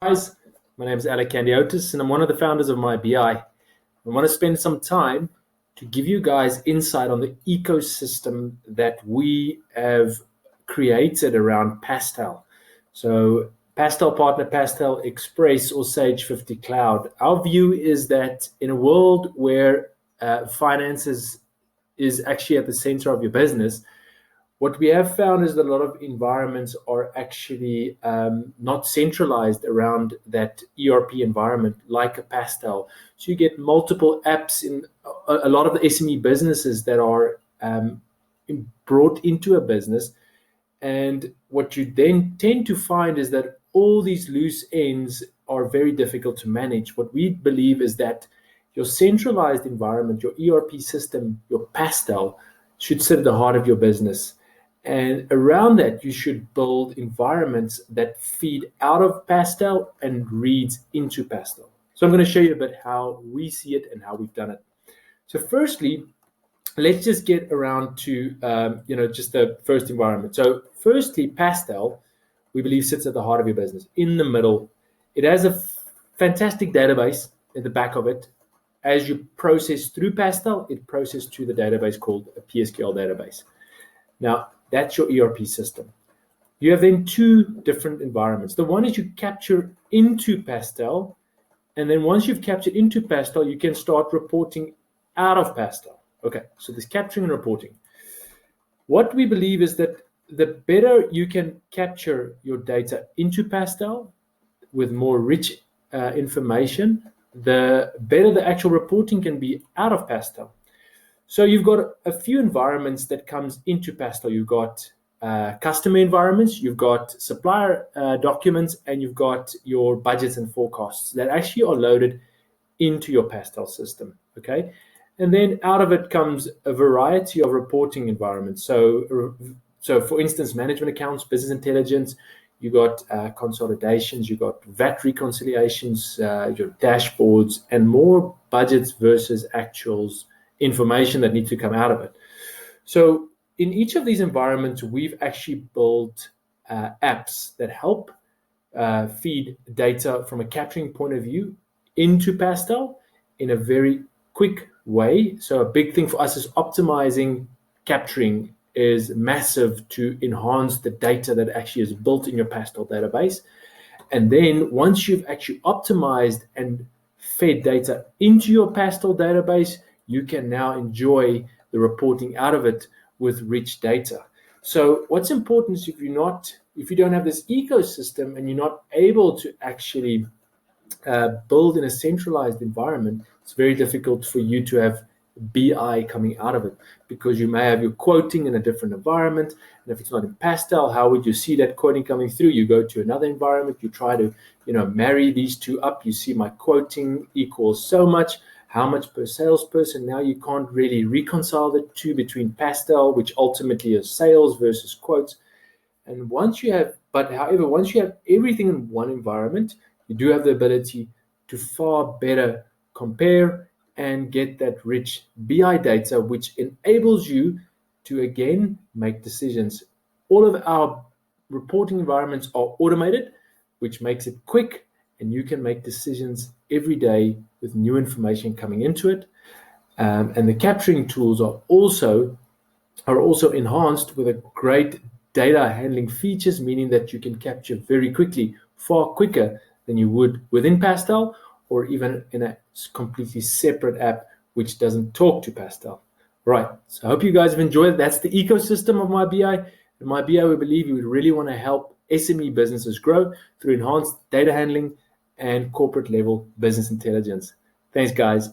Guys, my name is Alec Candiotis and I'm one of the founders of MyBI. I want to spend some time to give you guys insight on the ecosystem that we have created around Pastel. So Pastel Partner, Pastel Xpress or Sage 50 Cloud. Our view is that in a world where finances is actually at the center of your business, what we have found is that a lot of environments are actually not centralized around that ERP environment like a Pastel. So you get multiple apps in a lot of the SME businesses that are brought into a business. And what you then tend to find is that all these loose ends are very difficult to manage. What we believe is that your centralized environment, your ERP system, your Pastel, should sit at the heart of your business. And around that, you should build environments that feed out of Pastel and reads into Pastel. So I'm going to show you a bit how we see it and how we've done it. So firstly, let's just get around to just the first environment. So firstly, Pastel, we believe, sits at the heart of your business, in the middle. It has a fantastic database at the back of it. As you process through Pastel, it processes to the database called a PSQL database. Now, that's your ERP system. You have then two different environments. The one is you capture into Pastel, and then once you've captured into Pastel, you can start reporting out of Pastel. Okay, so there's capturing and reporting. What we believe is that the better you can capture your data into Pastel with more rich information, the better the actual reporting can be out of Pastel. So you've got a few environments that comes into Pastel. You've got customer environments, you've got supplier documents, and you've got your budgets and forecasts that actually are loaded into your Pastel system, okay? And then out of it comes a variety of reporting environments. So for instance, management accounts, business intelligence, you got consolidations, you got VAT reconciliations, your dashboards, and more budgets versus actuals information that needs to come out of it. So in each of these environments, we've actually built apps that help feed data from a capturing point of view into Pastel in a very quick way. So a big thing for us is optimizing capturing is massive to enhance the data that actually is built in your Pastel database. And then once you've actually optimized and fed data into your Pastel database, you can now enjoy the reporting out of it with rich data. So what's important is if you don't have this ecosystem and you're not able to actually build in a centralized environment, it's very difficult for you to have BI coming out of it because you may have your quoting in a different environment. And if it's not in Pastel, how would you see that quoting coming through? You go to another environment, you try to marry these two up. You see my quoting equals so much. How much per salesperson? Now you can't really reconcile the two between Pastel, which ultimately is sales versus quotes. And once you have everything in one environment, you do have the ability to far better compare and get that rich BI data, which enables you to again make decisions. All of our reporting environments are automated, which makes it quick, and you can make decisions every day with new information coming into it. And the capturing tools are also enhanced with a great data handling features, meaning that you can capture very quickly, far quicker than you would within Pastel or even in a completely separate app which doesn't talk to Pastel. Right, so I hope you guys have enjoyed it. That's the ecosystem of MyBI. In MyBI, we believe you would really want to help SME businesses grow through enhanced data handling and corporate level business intelligence. Thanks, guys.